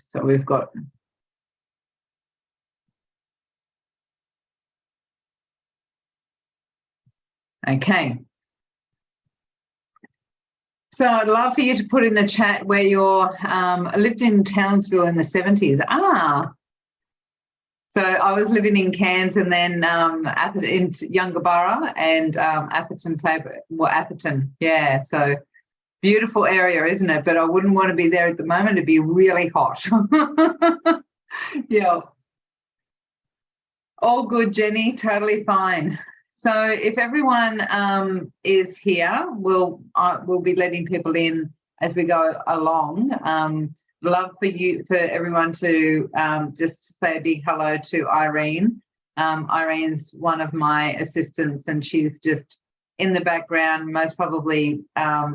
So we've got... Okay. So I'd love for you to put in the chat where you're, lived in Townsville in the 70s. So I was living in Cairns and then in Yungaburra and Atherton. Yeah, so beautiful area, isn't it? But I wouldn't want to be there at the moment. It'd be really hot. Yeah. All good, Jenny. Totally fine. So if everyone is here, we'll be letting people in as we go along. Love for everyone to just say a big hello to Irene. Irene's one of my assistants, and she's just in the background, most probably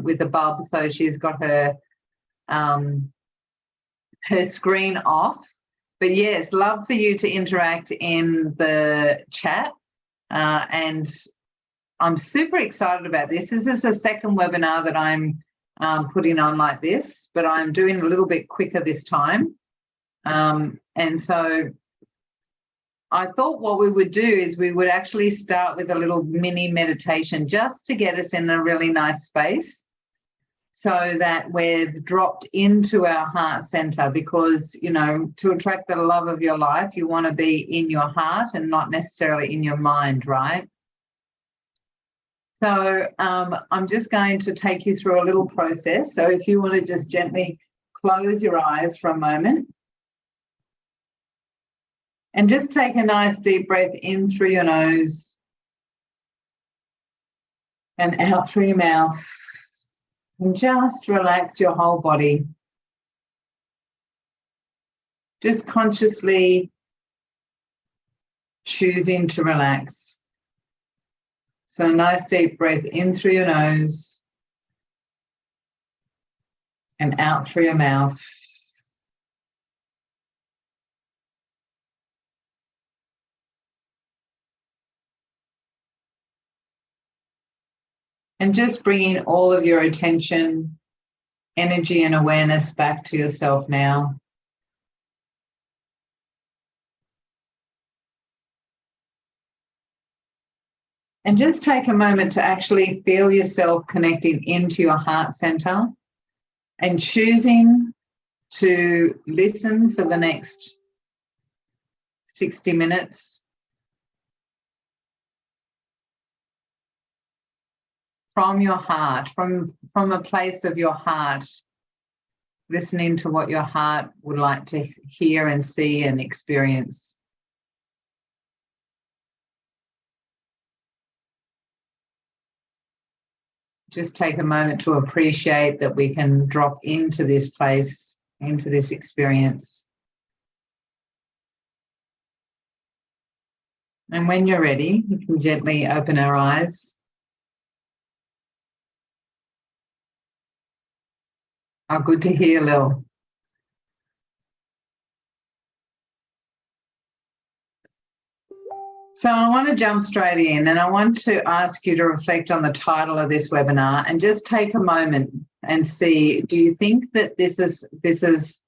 with the bulb. So she's got her screen off. But yes, love for you to interact in the chat. And I'm super excited about this. This is the second webinar that I'm putting on like this, but I'm doing a little bit quicker this time. And so I thought what we would do is we would actually start with a little mini meditation just to get us in a really nice space so that we've dropped into our heart center, because, you know, to attract the love of your life, you want to be in your heart and not necessarily in your mind, right? So I'm just going to take you through a little process. So if you want to just gently close your eyes for a moment and just take a nice deep breath in through your nose and out through your mouth. And just relax your whole body. Just consciously choosing to relax. So a nice deep breath in through your nose and out through your mouth. And just bringing all of your attention, energy, and awareness back to yourself now. And just take a moment to actually feel yourself connecting into your heart center and choosing to listen for the next 60 minutes from your heart, from a place of your heart, listening to what your heart would like to hear and see and experience. Just take a moment to appreciate that we can drop into this place, into this experience. And when you're ready, you can gently open our eyes. Oh, good to hear, Lil. So I want to jump straight in, and I want to ask you to reflect on the title of this webinar and just take a moment and see, do you think that this is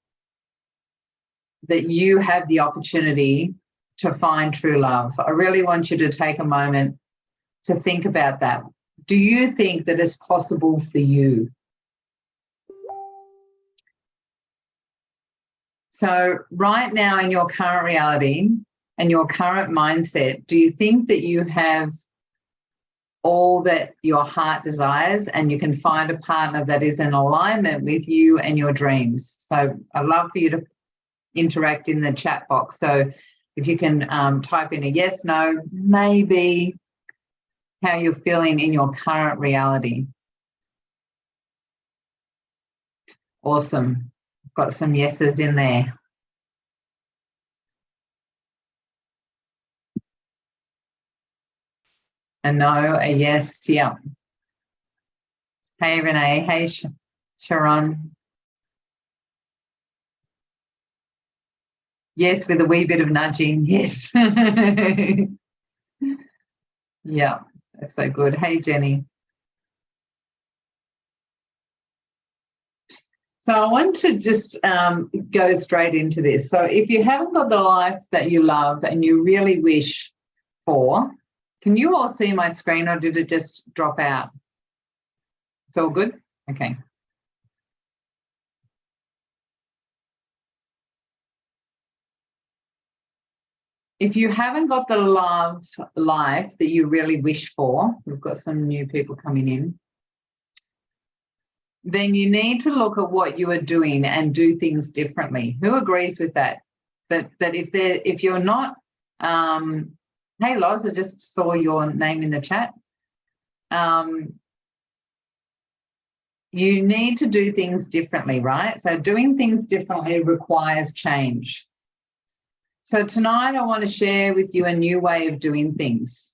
that you have the opportunity to find true love? I really want you to take a moment to think about that. Do you think that it's possible for you? So right now in your current reality and your current mindset, do you think that you have all that your heart desires and you can find a partner that is in alignment with you and your dreams? So I'd love for you to interact in the chat box. So if you can type in a yes, no, maybe, how you're feeling in your current reality. Awesome. Got some yeses in there. A no, a yes, yeah. Hey, Renee. Hey, Sharon. Yes, with a wee bit of nudging, yes. Yeah, that's so good. Hey, Jenny. So I want to just go straight into this. So if you haven't got the life that you love and you really wish for, can you all see my screen, or did it just drop out? It's all good? Okay. If you haven't got the love life that you really wish for, we've got some new people coming in, then you need to look at what you are doing and do things differently. Who agrees with that? That if you're not, hey Loz, I just saw your name in the chat. You need to do things differently, right? So doing things differently requires change. So tonight I want to share with you a new way of doing things.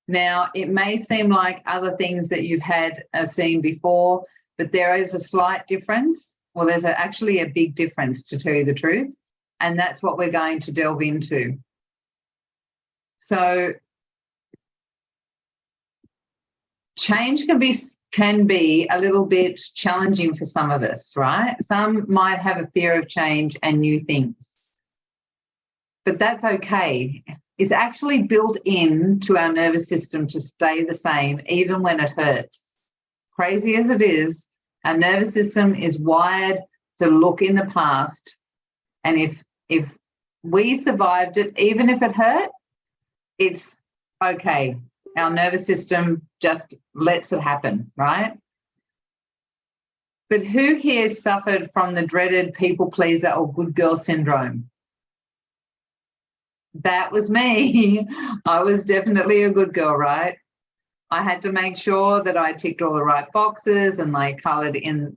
Now, it may seem like other things that you've had seen before, but there is a slight difference. Well, there's actually a big difference, to tell you the truth, and that's what we're going to delve into. So change can be a little bit challenging for some of us, right? Some might have a fear of change and new things, but that's okay. It's actually built into our nervous system to stay the same even when it hurts. Crazy as it is, our nervous system is wired to look in the past, and if we survived it, even if it hurt, it's okay. Our nervous system just lets it happen, right? But who here suffered from the dreaded people pleaser or good girl syndrome? That was me. I was definitely a good girl, right? I had to make sure that I ticked all the right boxes and I coloured in,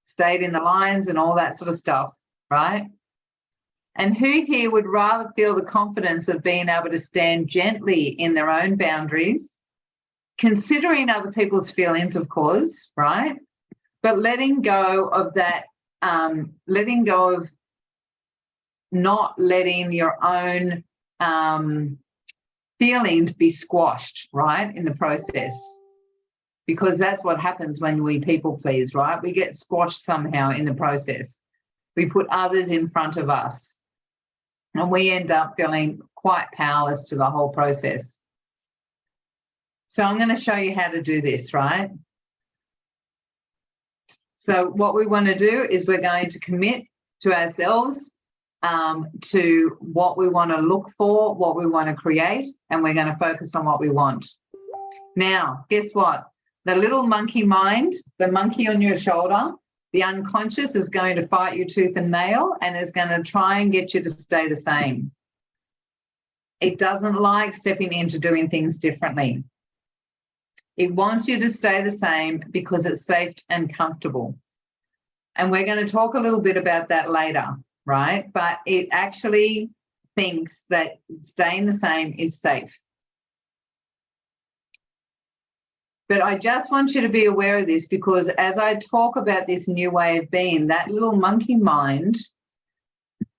stayed in the lines and all that sort of stuff, right? And who here would rather feel the confidence of being able to stand gently in their own boundaries, considering other people's feelings, of course, right? But letting go of that, letting go of not letting your own feelings be squashed, right, in the process. Because that's what happens when we people please, right? We get squashed somehow in the process. We put others in front of us, and we end up feeling quite powerless to the whole process. So I'm going to show you how to do this, right? So what we want to do is we're going to commit to ourselves to what we want to look for, what we want to create, and we're going to focus on what we want. Now, guess what? The little monkey mind, the monkey on your shoulder, the unconscious is going to fight you tooth and nail and is going to try and get you to stay the same. It doesn't like stepping into doing things differently. It wants you to stay the same because it's safe and comfortable. And we're going to talk a little bit about that later, right? But it actually thinks that staying the same is safe. But I just want you to be aware of this, because as I talk about this new way of being, that little monkey mind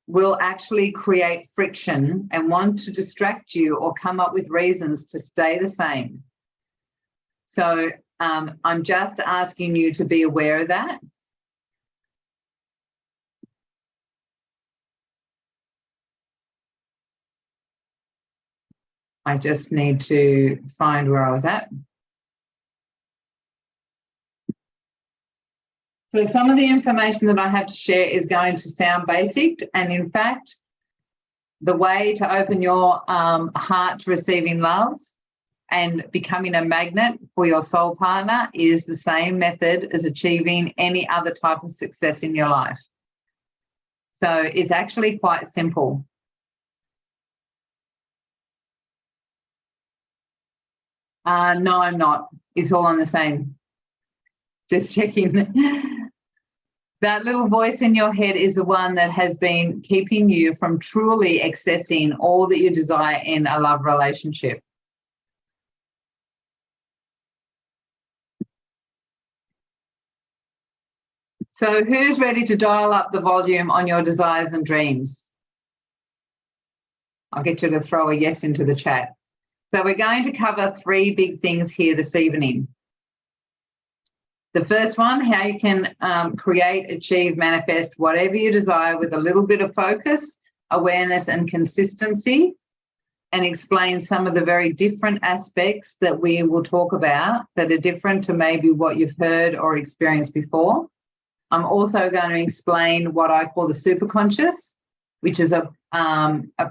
will actually create friction and want to distract you or come up with reasons to stay the same. So I'm just asking you to be aware of that. I just need to find where I was at. So some of the information that I have to share is going to sound basic, and in fact, the way to open your heart to receiving love and becoming a magnet for your soul partner is the same method as achieving any other type of success in your life. So it's actually quite simple. No, I'm not. It's all on the same. Just checking. That little voice in your head is the one that has been keeping you from truly accessing all that you desire in a love relationship. So who's ready to dial up the volume on your desires and dreams? I'll get you to throw a yes into the chat. So we're going to cover 3 big things here this evening. The first one, how you can create, achieve, manifest whatever you desire with a little bit of focus, awareness, and consistency, and explain some of the very different aspects that we will talk about that are different to maybe what you've heard or experienced before. I'm also going to explain what I call the superconscious, which is a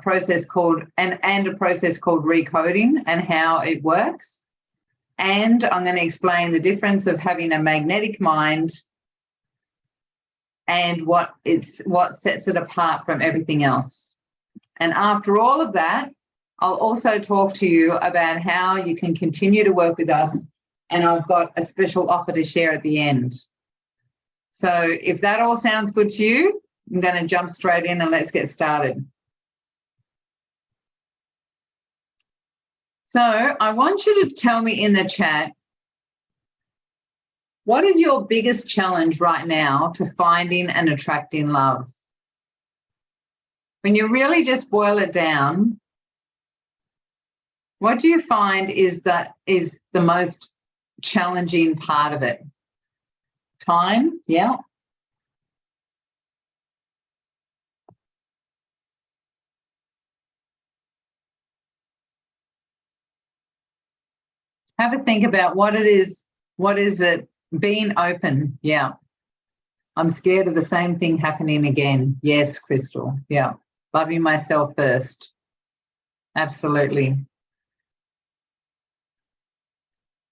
process called and a process called recoding and how it works. And I'm going to explain the difference of having a magnetic mind and what sets it apart from everything else. And after all of that, I'll also talk to you about how you can continue to work with us, and I've got a special offer to share at the end. So if that all sounds good to you, I'm going to jump straight in and let's get started. So I want you to tell me in the chat, what is your biggest challenge right now to finding and attracting love? When you really just boil it down, what do you find is the most challenging part of it? Time, yeah. Have a think about what it is. What is it? Being open, yeah. I'm scared of the same thing happening again. Yes, Crystal, yeah. Loving myself first. Absolutely.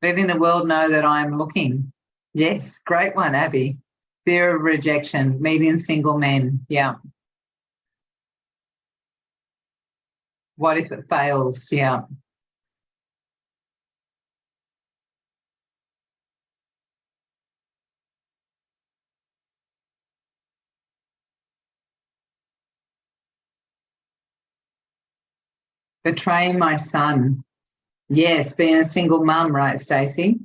Letting the world know that I'm looking. Yes, great one, Abby. Fear of rejection, meeting single men, yeah. What if it fails? Yeah. Betraying my son. Yes, being a single mum, right, Stacey?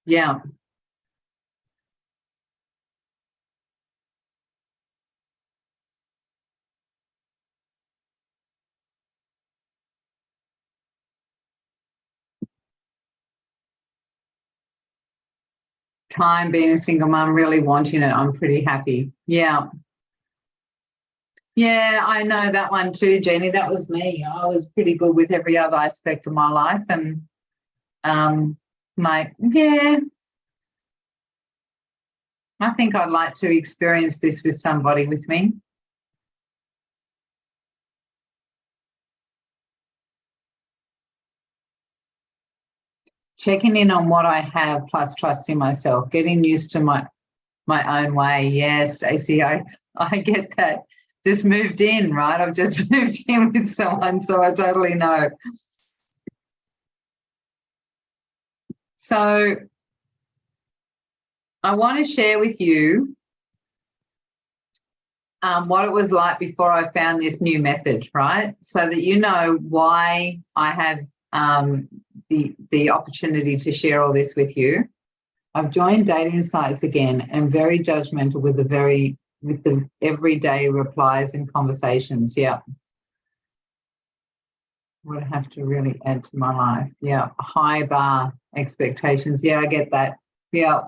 Yeah. Time being a single mum, really wanting it. I'm pretty happy. Yeah. Yeah, I know that one too, Jenny. That was me. I was pretty good with every other aspect of my life, and yeah, I think I'd like to experience this with somebody with me. Checking in on what I have plus trusting myself, getting used to my own way. Yes, Stacey, I get that. Just moved in, right? I've just moved in with someone, so I totally know. So I want to share with you what it was like before I found this new method, right? So that you know why I have the opportunity to share all this with you. I've joined dating sites again and very judgmental with the everyday replies and conversations. Yeah. Would have to really add to my life. Yeah. High bar expectations. Yeah, I get that. Yeah.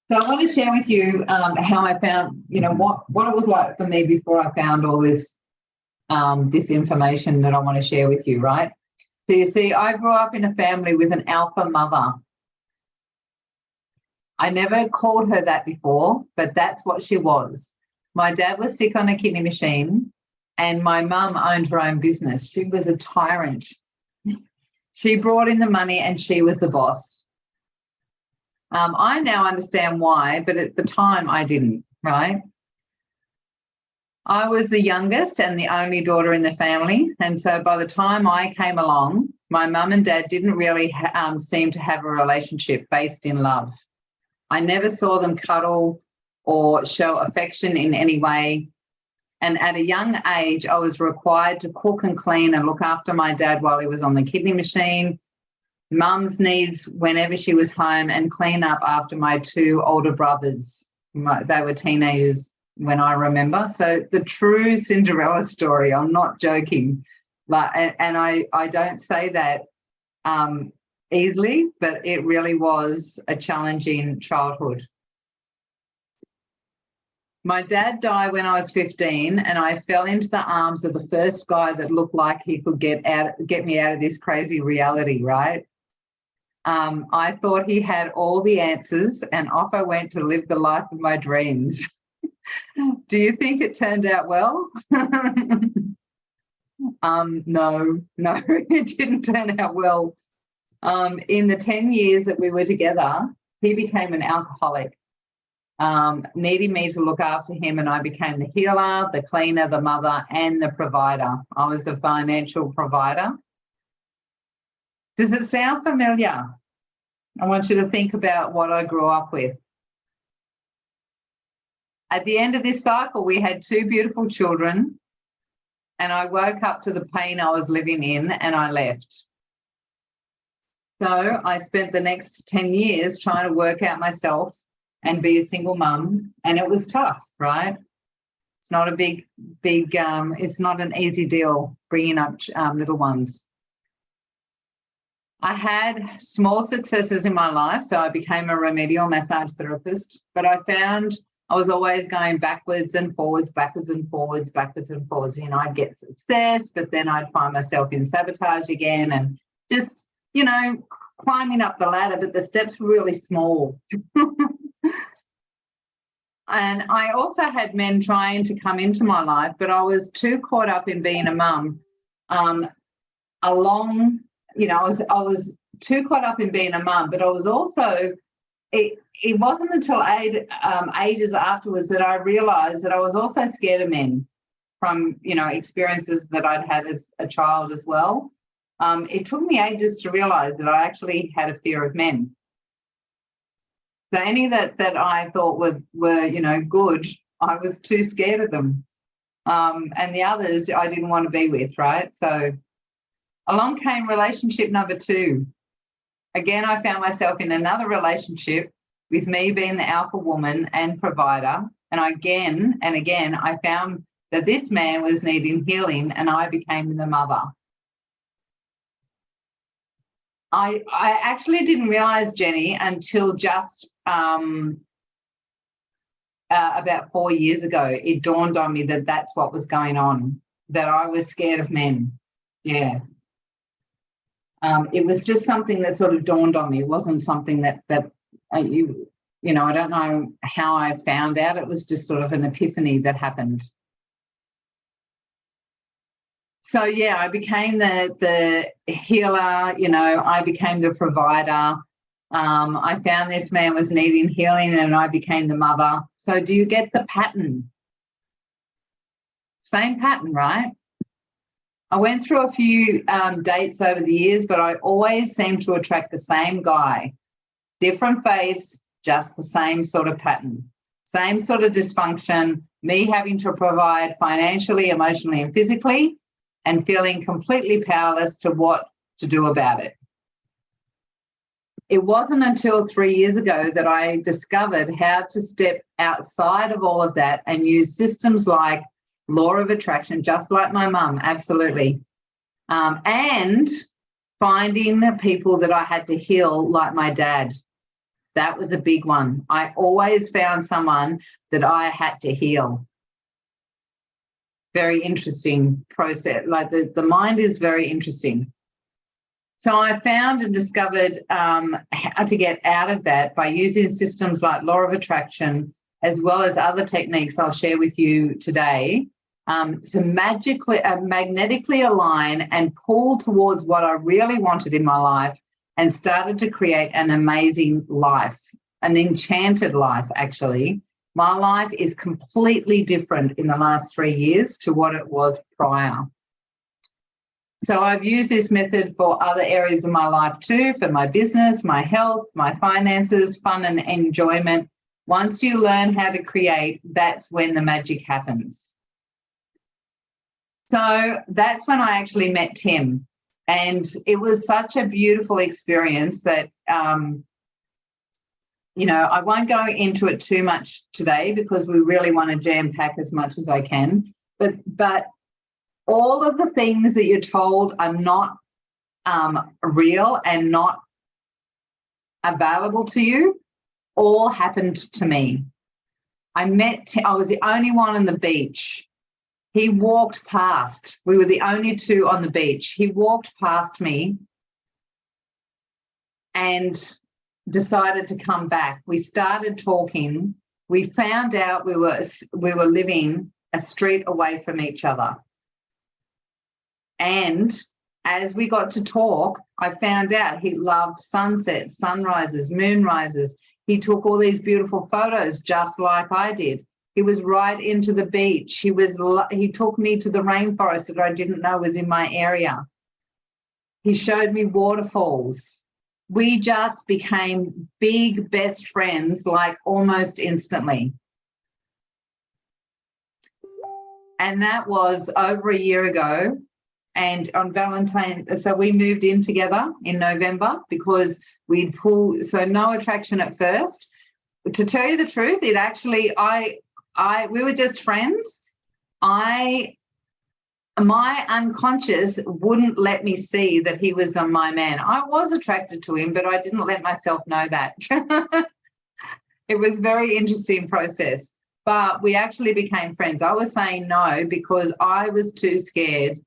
So I want to share with you how I found, what it was like for me before I found all this this information that I want to share with you, right? So you see, I grew up in a family with an alpha mother. I never called her that before, but that's what she was. My dad was sick on a kidney machine, and my mum owned her own business. She was a tyrant. She brought in the money and she was the boss. I now understand why, but at the time I didn't, right? I was the youngest and the only daughter in the family, and so by the time I came along, my mum and dad didn't really seem to have a relationship based in love. I never saw them cuddle or show affection in any way. And at a young age, I was required to cook and clean and look after my dad while he was on the kidney machine, mum's needs whenever she was home, and clean up after my two older brothers. They were teenagers when I remember. So the true Cinderella story, I'm not joking. And I don't say that easily, but it really was a challenging childhood. My dad died when I was 15, and I fell into the arms of the first guy that looked like he could get me out of this crazy reality, right? I thought he had all the answers, and off I went to live the life of my dreams. Do you think it turned out well? No, it didn't turn out well. In the 10 years that we were together, he became an alcoholic, needing me to look after him, and I became the healer, the cleaner, the mother, and the provider. I was a financial provider. Does it sound familiar? I want you to think about what I grew up with. At the end of this cycle, we had 2 beautiful children, and I woke up to the pain I was living in, and I left. So I spent the next 10 years trying to work out myself and be a single mum, and it was tough, right? It's not a big, it's not an easy deal bringing up little ones. I had small successes in my life, so I became a remedial massage therapist, but I found I was always going backwards and forwards, backwards and forwards, backwards and forwards. You know, I'd get success, but then I'd find myself in sabotage again, and just, you know, climbing up the ladder, but the steps were really small. And I also had men trying to come into my life, but I was too caught up in being a mum. I was too caught up in being a mum, but I was also, it wasn't until ages afterwards that I realised that I was also scared of men from, you know, experiences that I'd had as a child as well. It took me ages to realise that I actually had a fear of men. So any that I thought were, you know, good, I was too scared of them. And the others I didn't want to be with, right? So along came relationship number 2. Again, I found myself in another relationship with me being the alpha woman and provider. And again and again, I found that this man was needing healing, and I became the mother. I actually didn't realise, Jenny, until just about 4 years ago, it dawned on me that that's what was going on, that I was scared of men. Yeah. It was just something that sort of dawned on me. It wasn't something that you know, I don't know how I found out. It was just sort of an epiphany that happened. So, yeah, I became the healer, you know, I became the provider. I found this man was needing healing, and I became the mother. So do you get the pattern? Same pattern, right? I went through a few dates over the years, but I always seem to attract the same guy. Different face, just the same sort of pattern. Same sort of dysfunction, me having to provide financially, emotionally, and physically, and feeling completely powerless to what to do about it. It wasn't until 3 years ago that I discovered how to step outside of all of that and use systems like law of attraction, just like my mum, absolutely. And finding the people that I had to heal, like my dad. That was a big one. I always found someone that I had to heal. Very interesting process. Like the mind is very interesting. So I found and discovered how to get out of that by using systems like law of attraction, as well as other techniques I'll share with you today, to magnetically align and pull towards what I really wanted in my life, and started to create an amazing life, an enchanted life, actually. My life is completely different in the last 3 years to what it was prior. So I've used this method for other areas of my life too, for my business, my health, my finances, fun and enjoyment. Once you learn how to create, that's when the magic happens. So that's when I actually met Tim. And it was such a beautiful experience that, you know, I won't go into it too much today because we really want to jam pack as much as I can. But all of the things that you're told are not real and not available to you all happened to me. I was the only one on the beach. He walked past. We were the only two on the beach. He walked past me and decided to come back. We started talking. We found out we were living a street away from each other. And as we got to talk, I found out he loved sunsets, sunrises, moonrises. He took all these beautiful photos just like I did. He was right into the beach. He took me to the rainforest that I didn't know was in my area. He showed me waterfalls. We just became big best friends, like almost instantly. And that was over a year ago. And on Valentine's, so we moved in together in November because we'd so no attraction at first. To tell you the truth, it actually, we were just friends. My unconscious wouldn't let me see that he was my man. I was attracted to him, but I didn't let myself know that. It was a very interesting process, but we actually became friends. I was saying no because I was too scared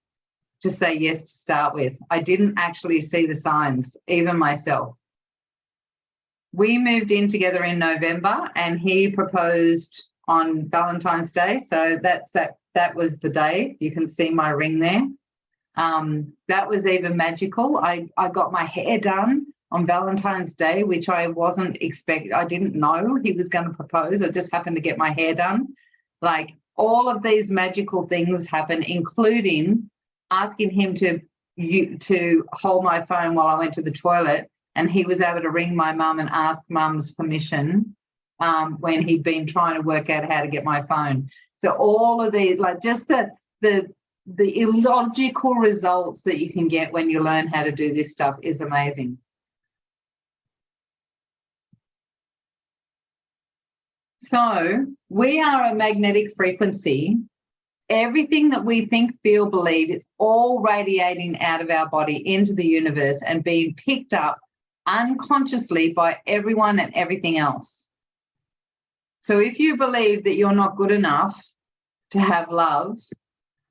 to say yes to start with. I didn't actually see the signs, even myself. We moved in together in November and he proposed on Valentine's Day. So that was the day. You can see my ring there. That was even magical. I got my hair done on Valentine's Day, which I wasn't expecting. I didn't know he was going to propose. I just happened to get my hair done. Like all of these magical things happen, including asking him to hold my phone while I went to the toilet, and he was able to ring my mum and ask mum's permission when he'd been trying to work out how to get my phone. So all of these, like just the illogical results that you can get when you learn how to do this stuff is amazing. So we are a magnetic frequency. Everything that we think, feel, believe, it's all radiating out of our body into the universe and being picked up unconsciously by everyone and everything else. So if you believe that you're not good enough to have love,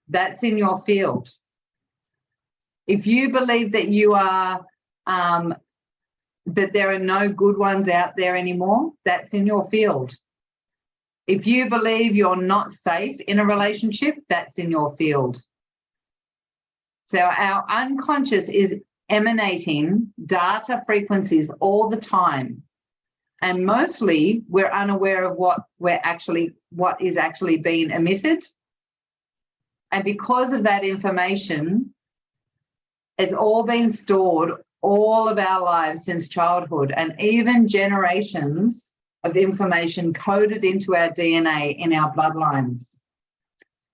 that's in your field. If you believe that you are, that there are no good ones out there anymore, that's in your field. If you believe you're not safe in a relationship, that's in your field. So our unconscious is emanating data frequencies all the time. And mostly we're unaware of what is actually being emitted. And because of that information, it's all been stored all of our lives since childhood, and even generations of information coded into our DNA in our bloodlines.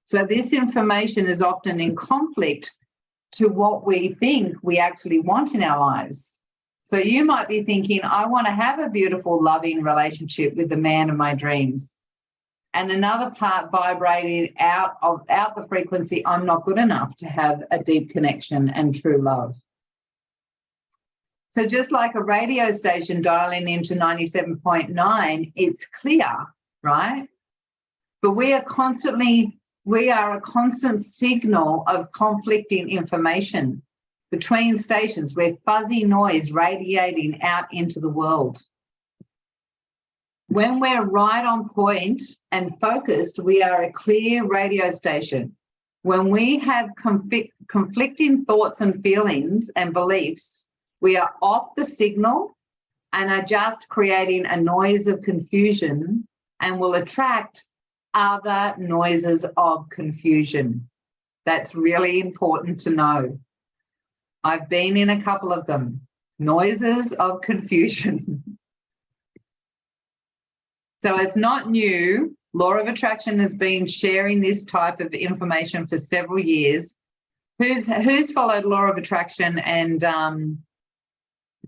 So this information is often in conflict to what we think we actually want in our lives. So you might be thinking, I want to have a beautiful, loving relationship with the man of my dreams. And another part vibrating out the frequency, I'm not good enough to have a deep connection and true love. So just like a radio station dialing into 97.9, it's clear, right? But we are a constant signal of conflicting information between stations. We're fuzzy noise radiating out into the world. When we're right on point and focused, we are a clear radio station. When we have conflicting thoughts and feelings and beliefs, we are off the signal and are just creating a noise of confusion, and will attract other noises of confusion. That's really important to know. I've been in a couple of them, noises of confusion. So it's not new. Law of Attraction has been sharing this type of information for several years. Who's followed Law of Attraction and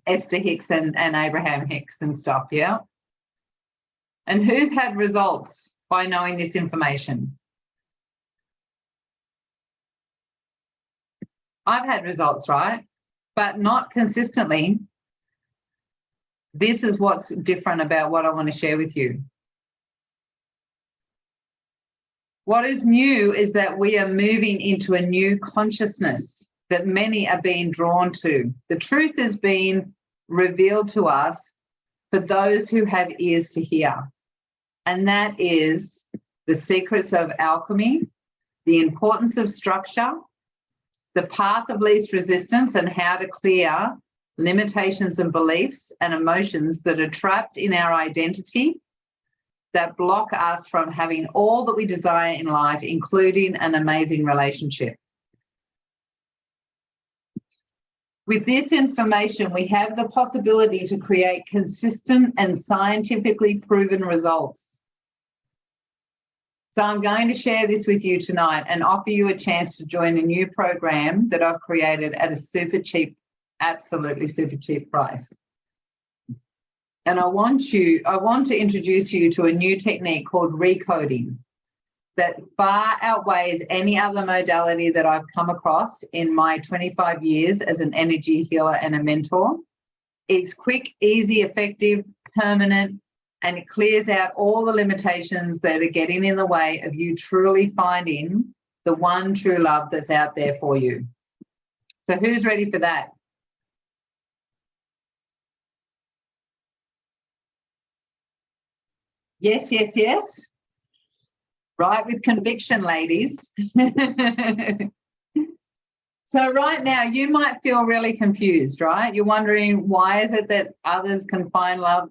Esther Hicks and Abraham Hicks and stuff, yeah? And who's had results by knowing this information? I've had results, right? But not consistently. This is what's different about what I want to share with you. What is new is that we are moving into a new consciousness that many are being drawn to. The truth is being revealed to us for those who have ears to hear. And that is the secrets of alchemy, the importance of structure, the path of least resistance, and how to clear limitations and beliefs and emotions that are trapped in our identity that block us from having all that we desire in life, including an amazing relationship. With this information, we have the possibility to create consistent and scientifically proven results. So I'm going to share this with you tonight and offer you a chance to join a new program that I've created at a super cheap, absolutely super cheap price. And I want to introduce you to a new technique called recoding that far outweighs any other modality that I've come across in my 25 years as an energy healer and a mentor. It's quick, easy, effective, permanent, and it clears out all the limitations that are getting in the way of you truly finding the one true love that's out there for you. So who's ready for that? Yes, yes, yes. Right, with conviction, ladies. So right now, you might feel really confused, right? You're wondering, why is it that others can find love,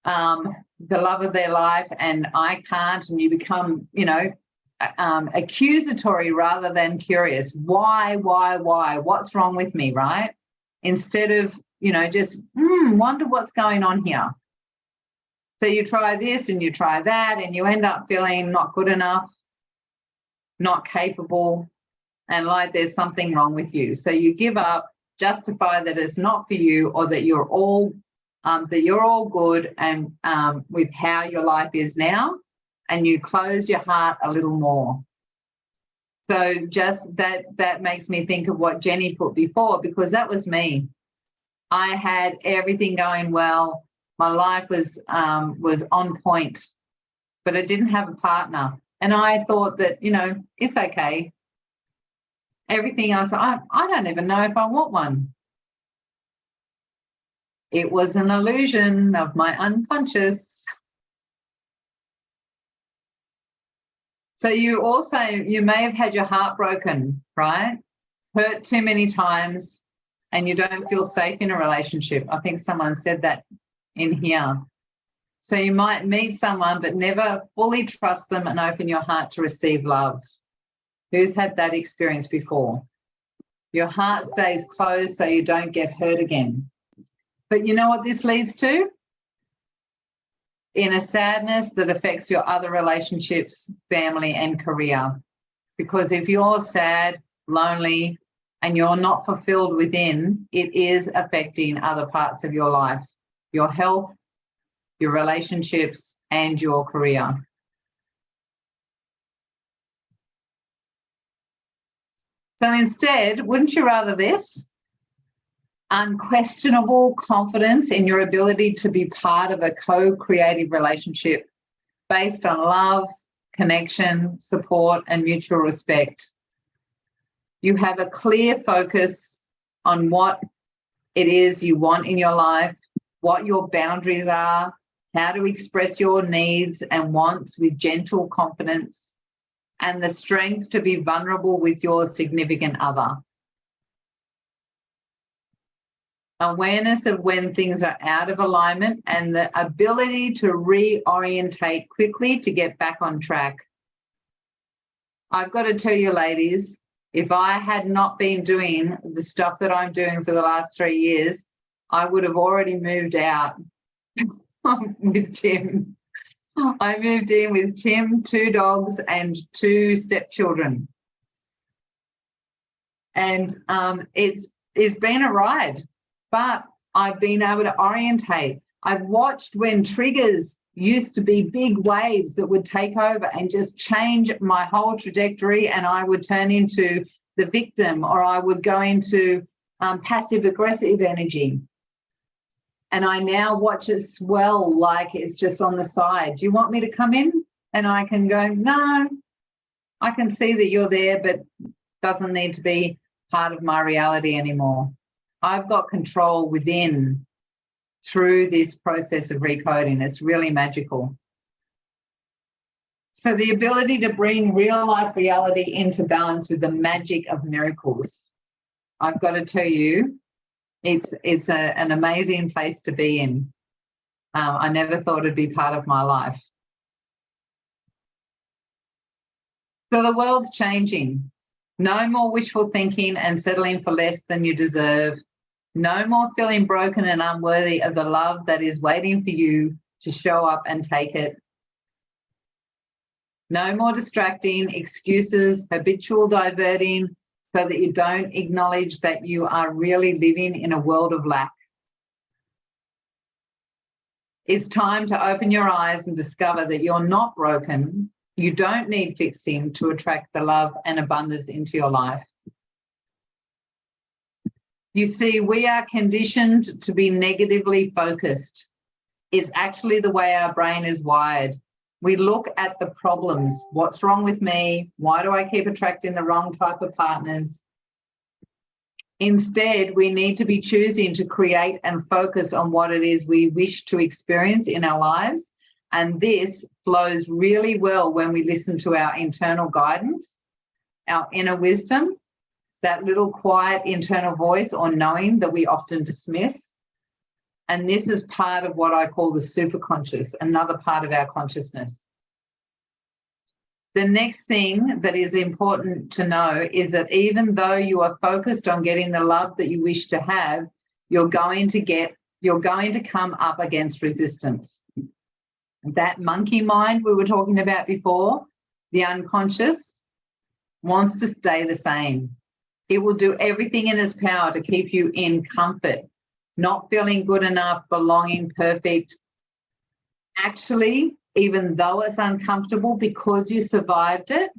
the love of their life, and I can't? And you become, accusatory rather than curious. Why? What's wrong with me, right? Instead of, just wonder what's going on here. So you try this and you try that, and you end up feeling not good enough, not capable, and like there's something wrong with you. So you give up, justify that it's not for you, or that you're all good and with how your life is now, and you close your heart a little more. So just that makes me think of what Jenny put before, because that was me. I had everything going well. My life was on point, but I didn't have a partner. And I thought that, it's okay. Everything else, I don't even know if I want one. It was an illusion of my unconscious. So you may have had your heart broken, right? Hurt too many times, and you don't feel safe in a relationship. I think someone said that in here. So you might meet someone but never fully trust them and open your heart to receive love. Who's had that experience before? Your heart stays closed so you don't get hurt again. But you know what this leads to? Inner sadness that affects your other relationships, family, and career. Because if you're sad, lonely, and you're not fulfilled within, it is affecting other parts of your life. Your health, your relationships, and your career. So instead, wouldn't you rather this? Unquestionable confidence in your ability to be part of a co-creative relationship based on love, connection, support, and mutual respect. You have a clear focus on what it is you want in your life, what your boundaries are, how to express your needs and wants with gentle confidence, and the strength to be vulnerable with your significant other. Awareness of when things are out of alignment and the ability to reorientate quickly to get back on track. I've got to tell you, ladies, if I had not been doing the stuff that I'm doing for the last 3 years, I would have already moved out with Tim. I moved in with Tim, 2 dogs and 2 stepchildren. And it's been a ride, but I've been able to orientate. I've watched when triggers used to be big waves that would take over and just change my whole trajectory, and I would turn into the victim, or I would go into passive aggressive energy. And I now watch it swell like it's just on the side. Do you want me to come in? And I can go, no, I can see that you're there, but doesn't need to be part of my reality anymore. I've got control within through this process of recoding. It's really magical. So the ability to bring real life reality into balance with the magic of miracles. I've got to tell you, it's an amazing place to be in. I never thought it'd be part of my life. So the world's changing. No more wishful thinking and settling for less than you deserve. No more feeling broken and unworthy of the love that is waiting for you to show up and take it. No more distracting, excuses, habitual diverting, so that you don't acknowledge that you are really living in a world of lack. It's time to open your eyes and discover that you're not broken. You don't need fixing to attract the love and abundance into your life. You see, we are conditioned to be negatively focused. It's actually the way our brain is wired. We look at the problems. What's wrong with me? Why do I keep attracting the wrong type of partners? Instead, we need to be choosing to create and focus on what it is we wish to experience in our lives. And this flows really well when we listen to our internal guidance, our inner wisdom, that little quiet internal voice or knowing that we often dismiss. And this is part of what I call the superconscious, another part of our consciousness. The next thing that is important to know is that even though you are focused on getting the love that you wish to have, you're going to come up against resistance. That monkey mind we were talking about before, the unconscious, wants to stay the same. It will do everything in its power to keep you in comfort, not feeling good enough, belonging, perfect. Actually, even though it's uncomfortable, because you survived it,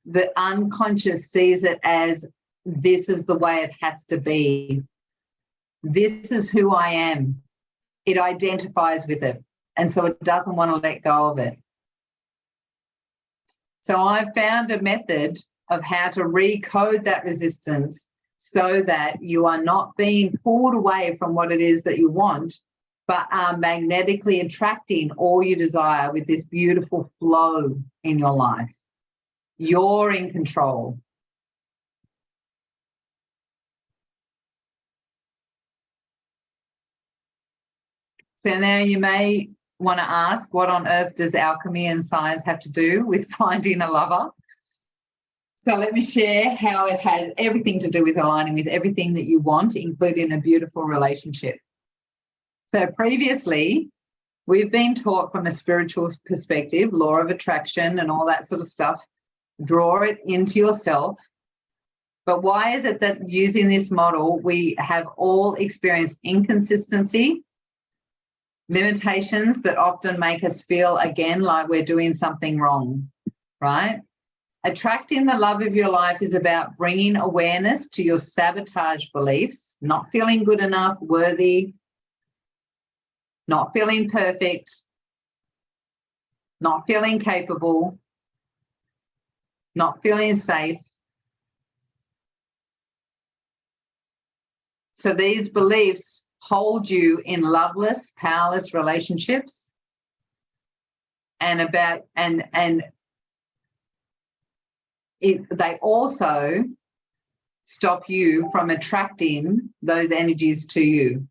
the unconscious sees it as this is the way it has to be. This is who I am. It identifies with it. And so it doesn't want to let go of it. So I've found a method of how to recode that resistance so that you are not being pulled away from what it is that you want, but are magnetically attracting all you desire with this beautiful flow in your life. You're in control. So now you may want to ask, what on earth does alchemy and science have to do with finding a lover? So let me share how it has everything to do with aligning with everything that you want, including a beautiful relationship. So previously, we've been taught from a spiritual perspective, law of attraction and all that sort of stuff, draw it into yourself. But why is it that using this model, we have all experienced inconsistency, limitations that often make us feel again like we're doing something wrong, right? Attracting the love of your life is about bringing awareness to your sabotage beliefs, not feeling good enough, worthy, not feeling perfect, not feeling capable, not feeling safe. So these beliefs hold you in loveless, powerless relationships they also stop you from attracting those energies to you.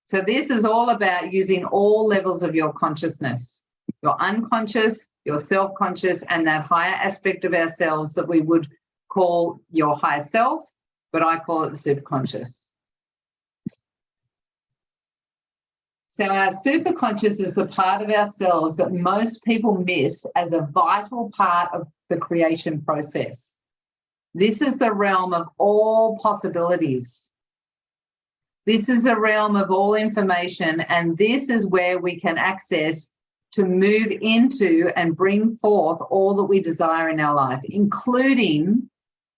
So this is all about using all levels of your consciousness, your unconscious, your self-conscious, and that higher aspect of ourselves that we would call your higher self, but I call it the superconscious. So our superconscious is the part of ourselves that most people miss as a vital part of the creation process. This is the realm of all possibilities. This is a realm of all information, and this is where we can access to move into and bring forth all that we desire in our life, including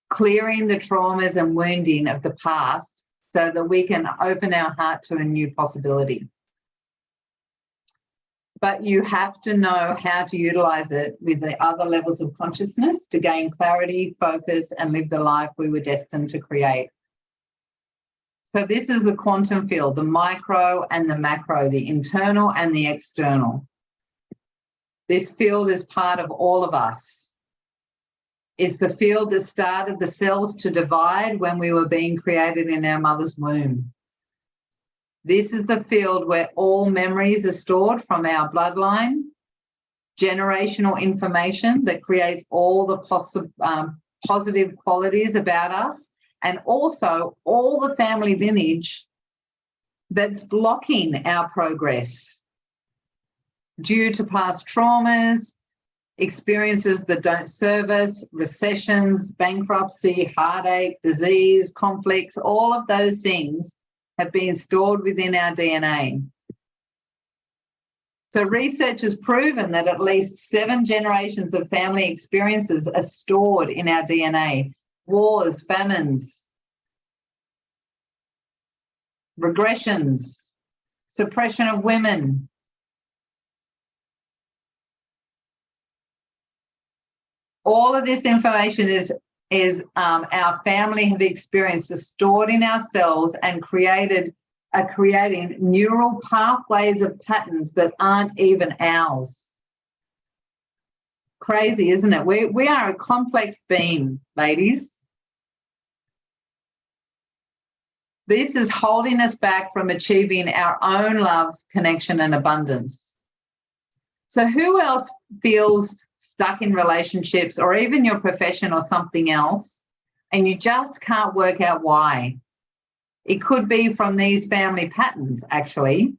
clearing the traumas and wounding of the past so that we can open our heart to a new possibility. But you have to know how to utilize it with the other levels of consciousness to gain clarity, focus, and live the life we were destined to create. So this is the quantum field, the micro and the macro, the internal and the external. This field is part of all of us. It's the field that started the cells to divide when we were being created in our mother's womb. This is the field where all memories are stored from our bloodline, generational information that creates all the positive qualities about us, and also all the family lineage that's blocking our progress due to past traumas, experiences that don't serve us, recessions, bankruptcy, heartache, disease, conflicts, all of those things have been stored within our DNA. So research has proven that at least 7 generations of family experiences are stored in our DNA. Wars, famines, regressions, suppression of women. All of this information is our family have experienced, is stored in our cells and creating neural pathways of patterns that aren't even ours. Crazy, isn't it? We are a complex being, ladies. This is holding us back from achieving our own love, connection, and abundance. So who else feels stuck in relationships or even your profession or something else, and you just can't work out why? It could be from these family patterns, actually,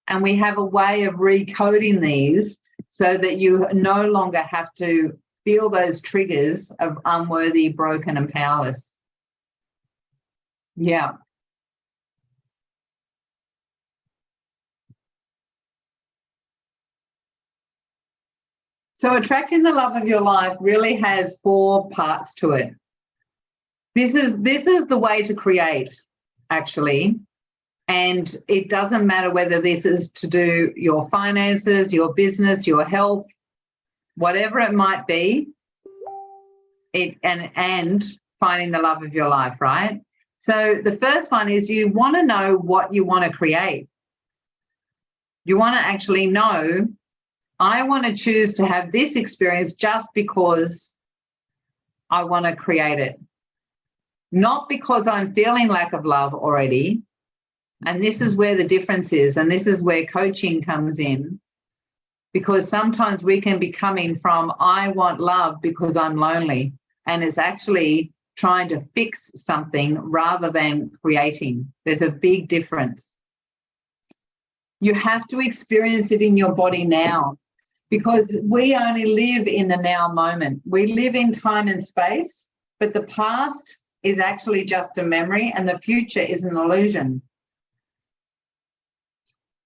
and we have a way of recoding these so that you no longer have to feel those triggers of unworthy, broken, and powerless. Yeah. So attracting the love of your life really has 4 parts to it. This is the way to create, actually. And it doesn't matter whether this is to do your finances, your business, your health, whatever it might be, and finding the love of your life, right? So the first one is you want to know what you want to create. You want to actually know, I want to choose to have this experience just because I want to create it. Not because I'm feeling lack of love already. And this is where the difference is. And this is where coaching comes in. Because sometimes we can be coming from, I want love because I'm lonely. And it's actually trying to fix something rather than creating. There's a big difference. You have to experience it in your body now. Because we only live in the now moment. We live in time and space, but the past is actually just a memory and the future is an illusion.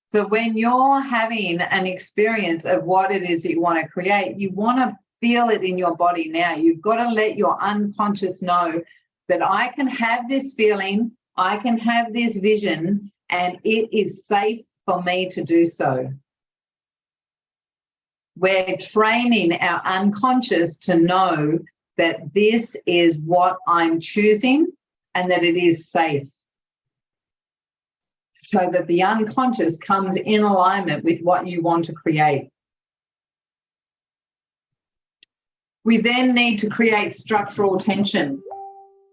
So when you're having an experience of what it is that you want to create, you want to feel it in your body now. You've got to let your unconscious know that I can have this feeling, I can have this vision, and it is safe for me to do so. We're training our unconscious to know that this is what I'm choosing and that it is safe. So that the unconscious comes in alignment with what you want to create. We then need to create structural tension.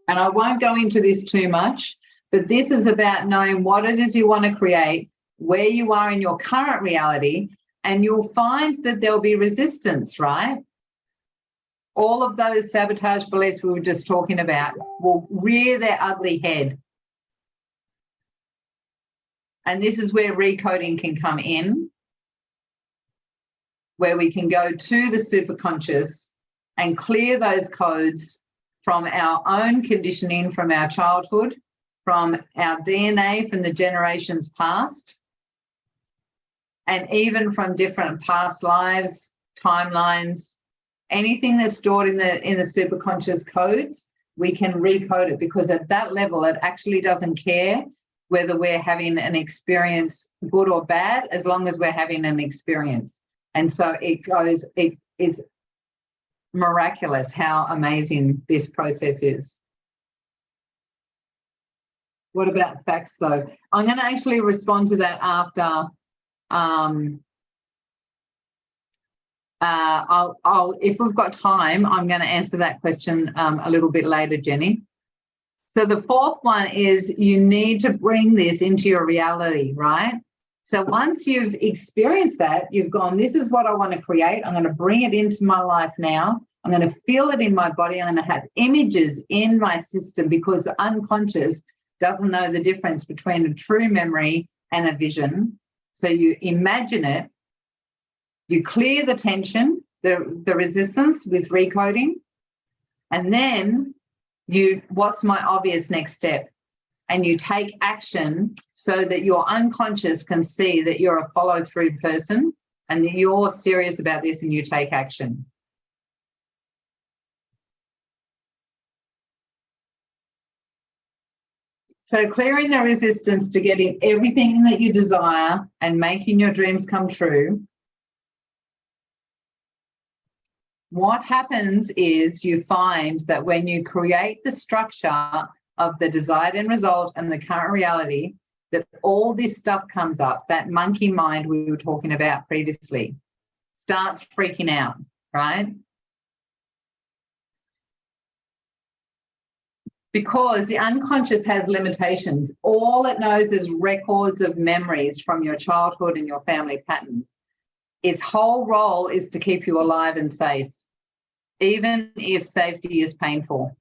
And I won't go into this too much, but this is about knowing what it is you want to create, where you are in your current reality, and you'll find that there'll be resistance, right? All of those sabotage beliefs we were just talking about will rear their ugly head. And this is where recoding can come in, where we can go to the superconscious and clear those codes from our own conditioning from our childhood, from our DNA from the generations past, and even from different past lives, timelines, anything that's stored in the superconscious codes we can recode it, because at that level, it actually doesn't care whether we're having an experience, good or bad, as long as we're having an experience. And so it is miraculous how amazing this process is. What about facts, though? I'm going to actually respond to that after. If we've got time, I'm going to answer that question a little bit later, Jenny. So the fourth one is you need to bring this into your reality, right? So once you've experienced that, you've gone, this is what I want to create. I'm going to bring it into my life now. I'm going to feel it in my body. I'm going to have images in my system, because the unconscious doesn't know the difference between a true memory and a vision. So you imagine it, you clear the tension, the resistance with recoding, and then what's my obvious next step? And you take action so that your unconscious can see that you're a follow-through person and that you're serious about this, and you take action. So clearing the resistance to getting everything that you desire and making your dreams come true. What happens is you find that when you create the structure of the desired end result and the current reality, that all this stuff comes up, that monkey mind we were talking about previously starts freaking out, right? Because the unconscious has limitations. All it knows is records of memories from your childhood and your family patterns. Its whole role is to keep you alive and safe, even if safety is painful.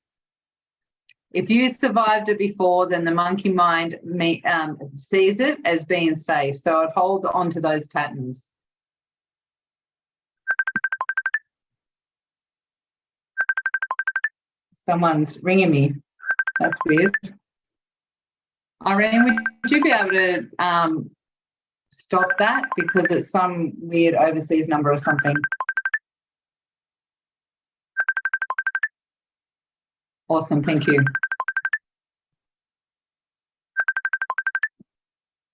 If you survived it before, then the monkey mind sees it as being safe, so it holds on to those patterns. Someone's ringing me. That's weird. Irene, would you be able to stop that, because it's some weird overseas number or something? Awesome, thank you.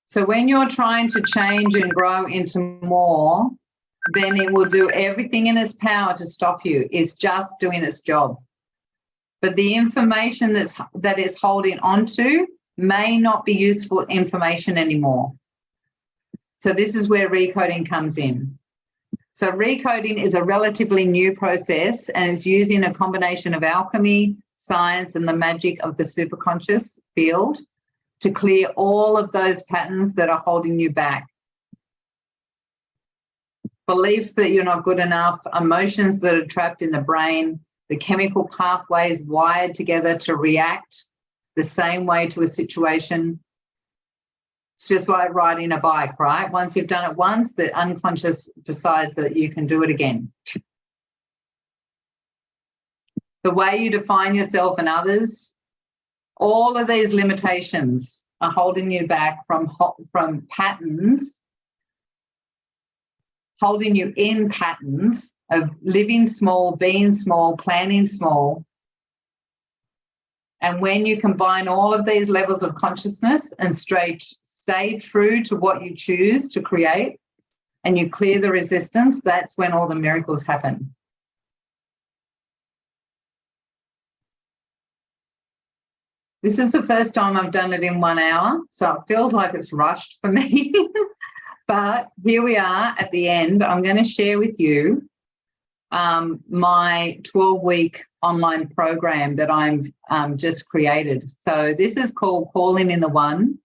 So when you're trying to change and grow into more, then it will do everything in its power to stop you. It's just doing its job. But the information that it's holding onto may not be useful information anymore. So this is where recoding comes in. So recoding is a relatively new process, and it's using a combination of alchemy, science, and the magic of the superconscious field to clear all of those patterns that are holding you back. Beliefs that you're not good enough, emotions that are trapped in the brain, the chemical pathways wired together to react the same way to a situation. It's just like riding a bike, right? Once you've done it once, the unconscious decides that you can do it again. The way you define yourself and others, all of these limitations are holding you back from patterns, holding you in patterns of living small, being small, planning small. And when you combine all of these levels of consciousness and stay true to what you choose to create, and you clear the resistance, that's when all the miracles happen. This is the first time I've done it in 1 hour, so it feels like it's rushed for me. But here we are at the end. I'm going to share with you my 12-week online program that I've just created. So this is called Calling in the One.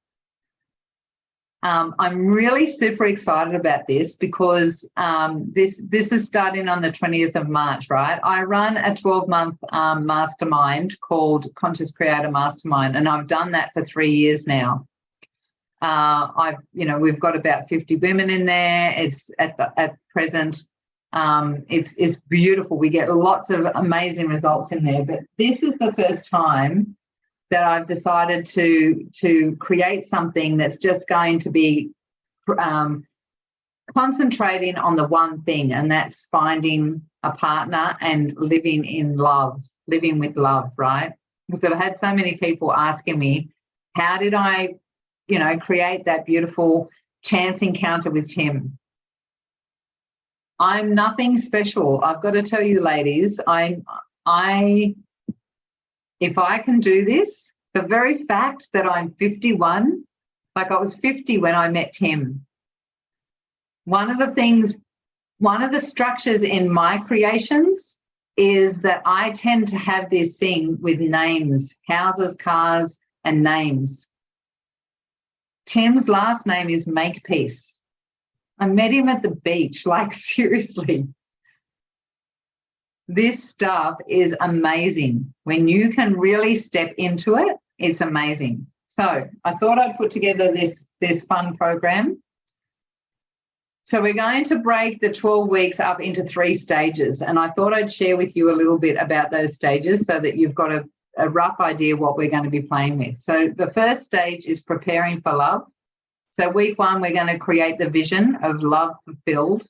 I'm really super excited about this because this is starting on the 20th of March, right? I run a 12-month mastermind called Conscious Creator Mastermind, and I've done that for 3 years now. We've got about 50 women in there. It's at present. It's beautiful. We get lots of amazing results in there. But this is the first time that I've decided to create something that's just going to be concentrating on the one thing, and that's finding a partner and living in love, living with love, right? because I've had so many people asking me, how did I, create that beautiful chance encounter with Tim? I'm nothing special. I've got to tell you, ladies, if I can do this, the very fact that I'm 51, like I was 50 when I met Tim. One of the structures in my creations is that I tend to have this thing with names, houses, cars, and names. Tim's last name is Makepeace. I met him at the beach, like seriously. This stuff is amazing. When you can really step into it, it's amazing. So I thought I'd put together this fun program. So we're going to break the 12 weeks up into 3 stages, and I thought I'd share with you a little bit about those stages so that you've got a rough idea what we're going to be playing with. So the first stage is preparing for love. So week 1, we're going to create the vision of love fulfilled.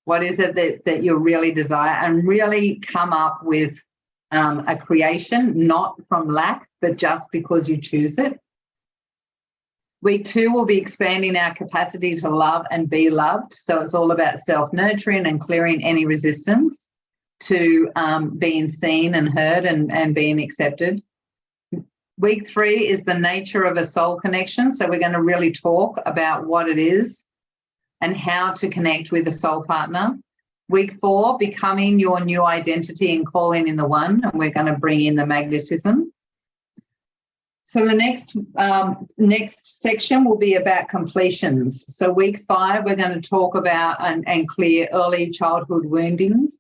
What is it that you really desire, and really come up with a creation, not from lack, but just because you choose it. Week 2, we'll be expanding our capacity to love and be loved. So it's all about self-nurturing and clearing any resistance to being seen and heard and being accepted. Week 3 is the nature of a soul connection. So we're going to really talk about what it is and how to connect with a soul partner. Week 4, becoming your new identity and calling in the one. And we're going to bring in the magnetism. So the next section will be about completions. So week 5, we're going to talk about and clear early childhood woundings.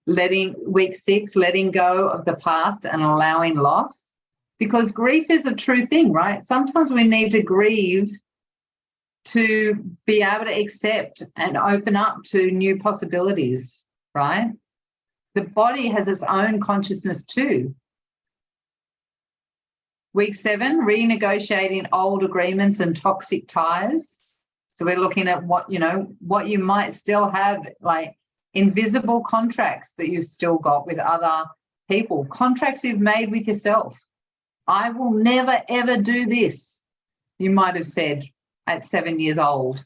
Week 6, letting go of the past and allowing loss. Because grief is a true thing, right? Sometimes we need to grieve to be able to accept and open up to new possibilities, right? The body has its own consciousness too. Week 7, renegotiating old agreements and toxic ties. So we're looking at what you might still have, like invisible contracts that you've still got with other people, contracts you've made with yourself. I will never, ever do this, you might have said at 7 years old.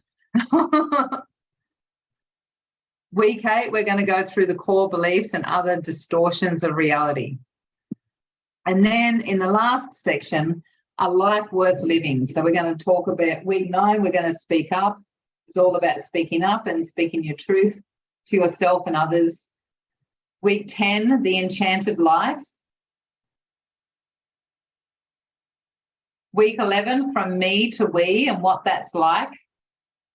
Week 8, we're going to go through the core beliefs and other distortions of reality. And then in the last section, a life worth living. So we're going to talk about week 9, we're going to speak up. It's all about speaking up and speaking your truth to yourself and others. Week 10, the enchanted life. Week 11, from me to we, and what that's like,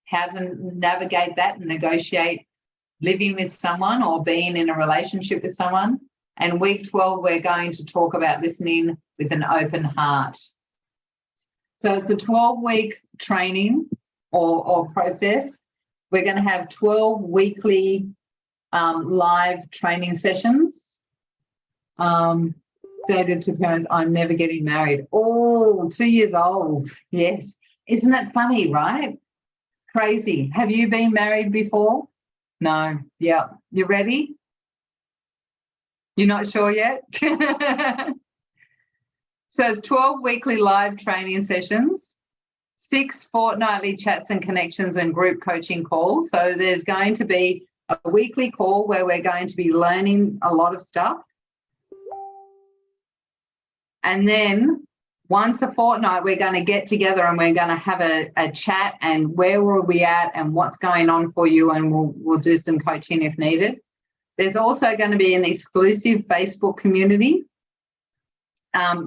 how to navigate that and negotiate living with someone or being in a relationship with someone. And week 12, we're going to talk about listening with an open heart. So it's a 12-week training or process. We're going to have 12 weekly live training sessions. Stated to parents, I'm never getting married. Oh, 2 years old. Yes. Isn't it funny, right? Crazy. Have you been married before? No. Yeah. You ready? You're not sure yet? So it's 12 weekly live training sessions, 6 fortnightly chats and connections and group coaching calls. So there's going to be a weekly call where we're going to be learning a lot of stuff. And then once a fortnight, we're going to get together and we're going to have a chat and where were we at and what's going on for you, and we'll do some coaching if needed. There's also going to be an exclusive Facebook community.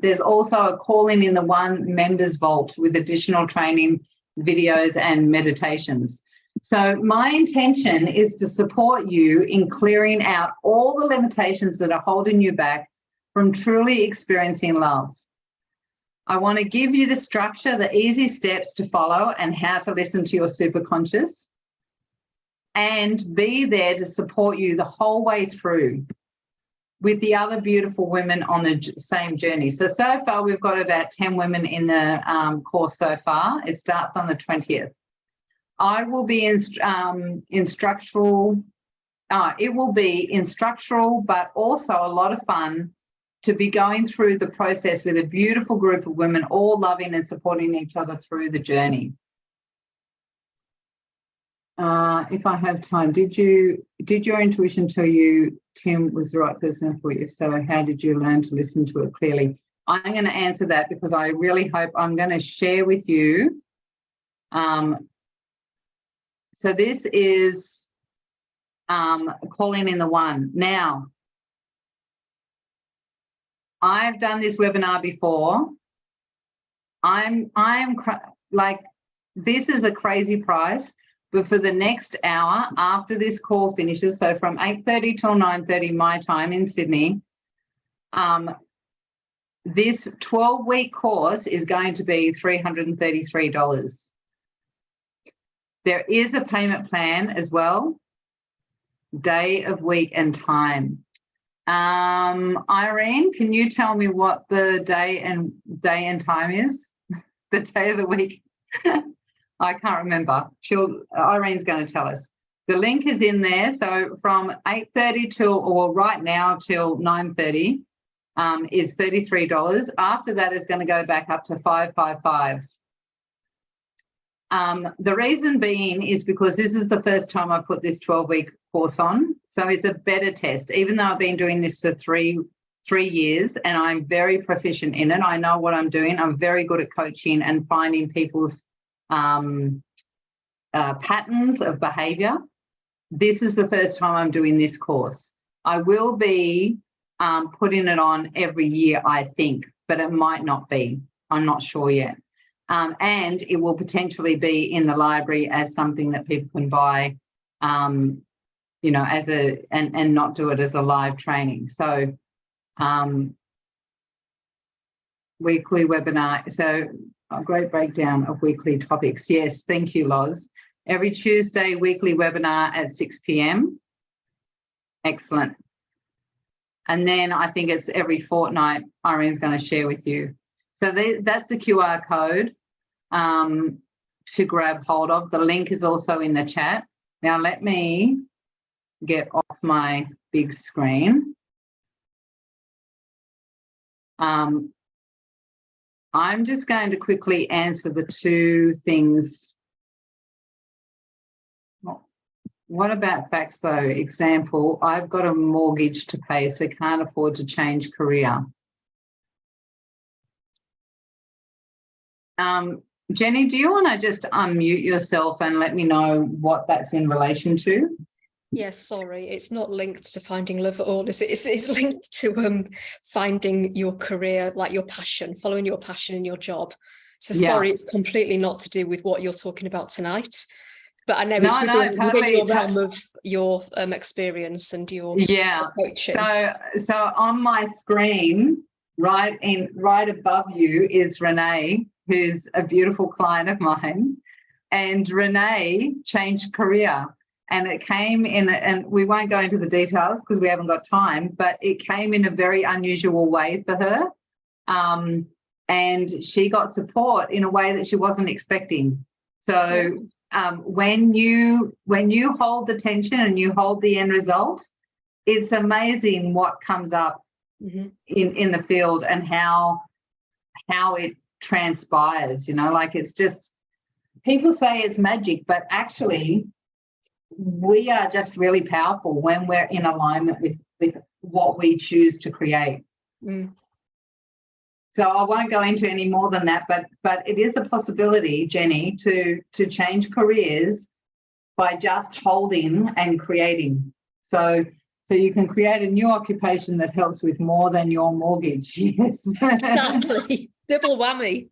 There's also a Calling in the One members vault with additional training, videos and meditations. So my intention is to support you in clearing out all the limitations that are holding you back from truly experiencing love. I want to give you the structure, the easy steps to follow and how to listen to your superconscious, and be there to support you the whole way through with the other beautiful women on the same journey. So far we've got about 10 women in the course so far. It starts on the 20th. I will be instructional. It will be instructional, but also a lot of fun to be going through the process with a beautiful group of women, all loving and supporting each other through the journey. If I have time, did your intuition tell you Tim was the right person for you? If so, how did you learn to listen to it clearly? I'm going to answer that because I really hope I'm going to share with you. So this is calling in the one. Now, I've done this webinar before. This is a crazy price, but for the next hour after this call finishes, so from 8:30 till 9:30 my time in Sydney, this 12-week course is going to be $333. There is a payment plan as well, day of week and time. Irene, can you tell me what the day and time is? The day of the week? I can't remember. Irene's going to tell us. The link is in there. So from 8:30 or right now till 9:30 is $33. After that is going to go back up to $555. The reason being is because this is the first time I put this 12-week course on. So it's a beta test, even though I've been doing this for three years and I'm very proficient in it. I know what I'm doing. I'm very good at coaching and finding people's patterns of behavior. This is the first time I'm doing this course. I will be putting it on every year, I think, but it might not be. I'm not sure yet. And it will potentially be in the library as something that people can buy, you know, as and not do it as a live training. So weekly webinar. So a great breakdown of weekly topics. Yes, thank you, Loz. Every Tuesday, weekly webinar at 6 p.m. Excellent. And then I think it's every fortnight Irene's going to share with you. So that's the QR code to grab hold of. The link is also in the chat. Now let me get off my big screen. I'm just going to quickly answer the two things. What about facts though? Example, I've got a mortgage to pay, so can't afford to change career. Jenny, do you want to just unmute yourself and let me know what that's in relation to? Yes, sorry, it's not linked to finding love at all. It's linked to finding your career, like your passion, following your passion in your job. So yeah. Sorry, it's completely not to do with what you're talking about tonight. But I know it's within your realm of your experience and your coaching. So on my screen, right above you is Renee, who's a beautiful client of mine. And Renee changed career. And it came in, and we won't go into the details because we haven't got time, but it came in a very unusual way for her. And she got support in a way that she wasn't expecting. So when you hold the tension and you hold the end result, it's amazing what comes up in the field and how it transpires, you know, like it's just, people say it's magic, but actually we are just really powerful when we're in alignment with what we choose to create. So I won't go into any more than that, but it is a possibility, Jenny, to change careers by just holding and creating. So you can create a new occupation that helps with more than your mortgage. Yes. Exactly. Double whammy.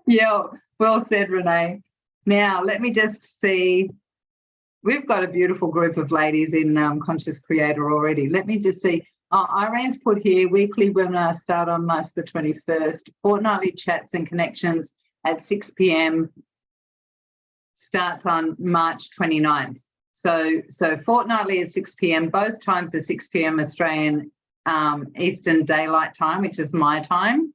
Yeah, well said, Renee. Now, let me just see. We've got a beautiful group of ladies in Conscious Creator already. Let me just see. Irene's put here, weekly webinars start on March the 21st. Fortnightly chats and connections at 6 p.m. starts on March 29th. So fortnightly at 6 p.m. Both times are 6 p.m. Australian Eastern Daylight Time, which is my time.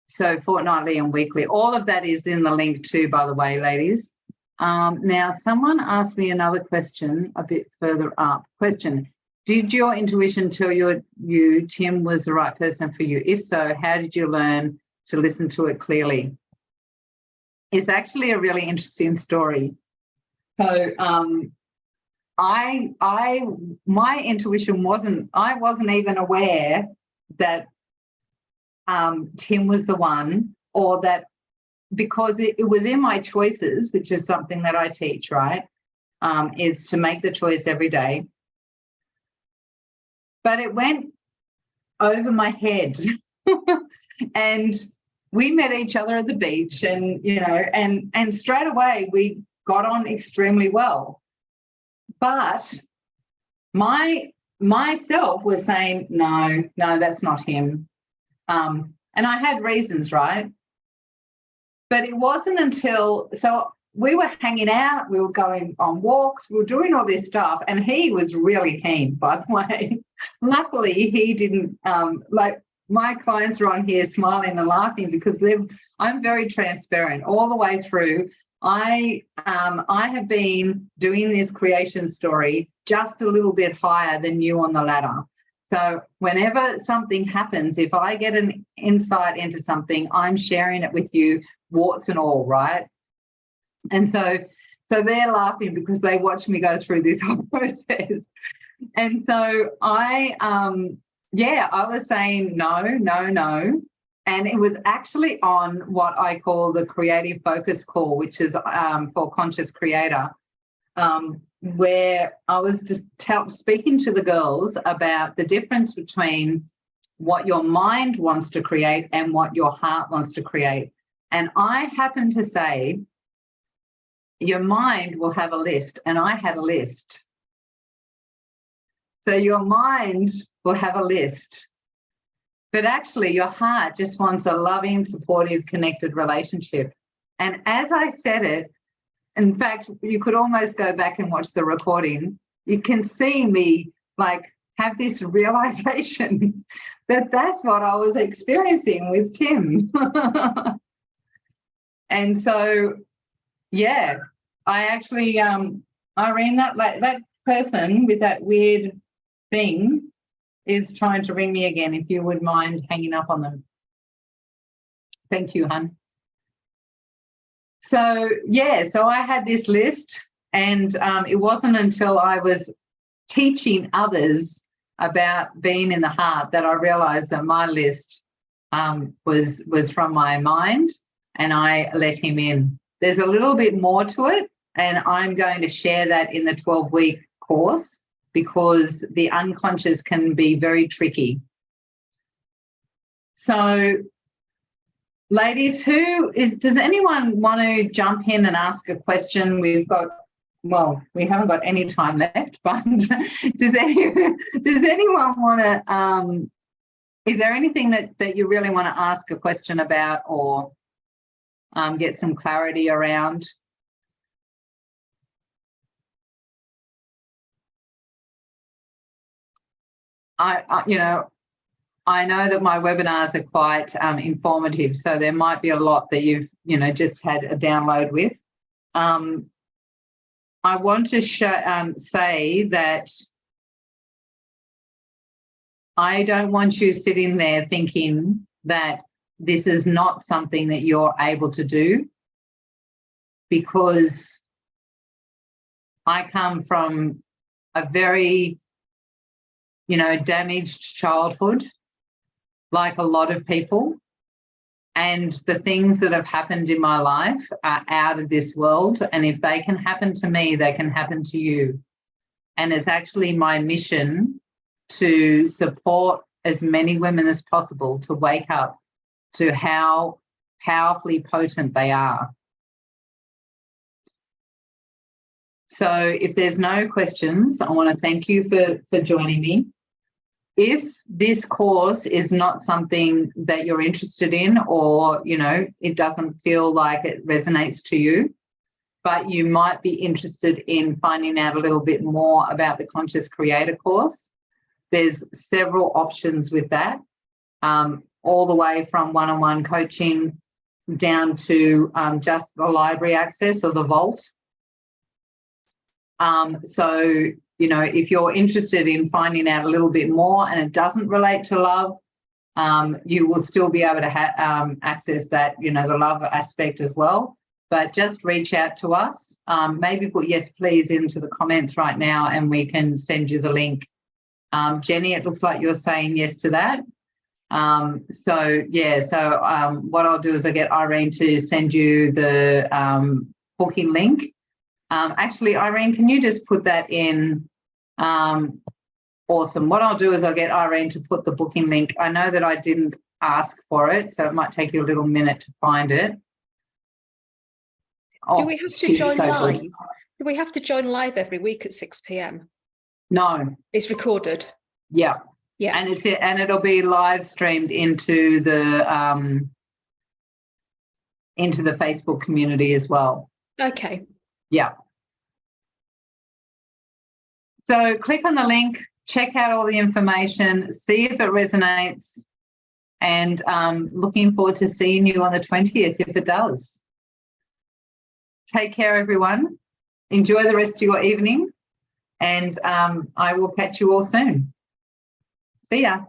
So fortnightly and weekly. All of that is in the link too, by the way, ladies. Now, someone asked me another question a bit further up. Question, Did your intuition tell you Tim was the right person for you? If so, how did you learn to listen to it clearly? It's actually a really interesting story. So my intuition I wasn't even aware that Tim was the one, or that, because it was in my choices, which is something that I teach, right? Is to make the choice every day. But it went over my head. And we met each other at the beach, and, you know, and straight away we got on extremely well. But myself was saying, no, that's not him. And I had reasons, right? But it wasn't until, so we were hanging out, we were going on walks, we were doing all this stuff, and he was really keen, by the way. Luckily, he didn't, like, my clients are on here smiling and laughing because I'm very transparent all the way through. I have been doing this creation story just a little bit higher than you on the ladder. So whenever something happens, if I get an insight into something, I'm sharing it with you, warts and all, right? And so they're laughing because they watch me go through this whole process. And so I was saying no. And it was actually on what I call the creative focus call, which is for Conscious Creator, where I was just speaking to the girls about the difference between what your mind wants to create and what your heart wants to create. And I happened to say, your mind will have a list, and I had a list. So your mind will have a list, but actually your heart just wants a loving, supportive, connected relationship. And as I said it, in fact, you could almost go back and watch the recording. You can see me like have this realization that that's what I was experiencing with Tim. And so, yeah, I actually, Irene, that person with that weird thing is trying to ring me again, if you would mind hanging up on them. Thank you, hun. So, yeah, so I had this list, and it wasn't until I was teaching others about being in the heart that I realised that my list was from my mind, and I let him in. There's a little bit more to it, and I'm going to share that in the 12-week course, because the unconscious can be very tricky. So, ladies, does anyone want to jump in and ask a question? We haven't got any time left, but does anyone want to, is there anything that you really want to ask a question about, or get some clarity around? I know that my webinars are quite informative, so there might be a lot that you've, just had a download with. I want to say that I don't want you sitting there thinking that this is not something that you're able to do, because I come from a very, damaged childhood, like a lot of people, and the things that have happened in my life are out of this world, and if they can happen to me, they can happen to you. And it's actually my mission to support as many women as possible to wake up to how powerfully potent they are. So if there's no questions, I want to thank you for joining me. If this course is not something that you're interested in, or, it doesn't feel like it resonates to you, but you might be interested in finding out a little bit more about the Conscious Creator course, there's several options with that, all the way from one-on-one coaching down to just the library access or the vault. So you know, if you're interested in finding out a little bit more and it doesn't relate to love, you will still be able to access that, you know, the love aspect as well. But just reach out to us. Maybe put yes, please into the comments right now and we can send you the link. Jenny, it looks like you're saying yes to that. So what I'll do is I'll get Irene to send you the booking link. Actually, Irene, can you just put that in? Awesome. What I'll do is I'll get Irene to put the booking link. I know that I didn't ask for it, so it might take you a little minute to find it. Oh, do we have to join live? Do we have to join live every week at 6 p.m? No. It's recorded. Yeah. Yeah. And it'll be live streamed into the Facebook community as well. Okay. Yeah. So click on the link, check out all the information, see if it resonates, and looking forward to seeing you on the 20th if it does. Take care, everyone. Enjoy the rest of your evening, and I will catch you all soon. See ya.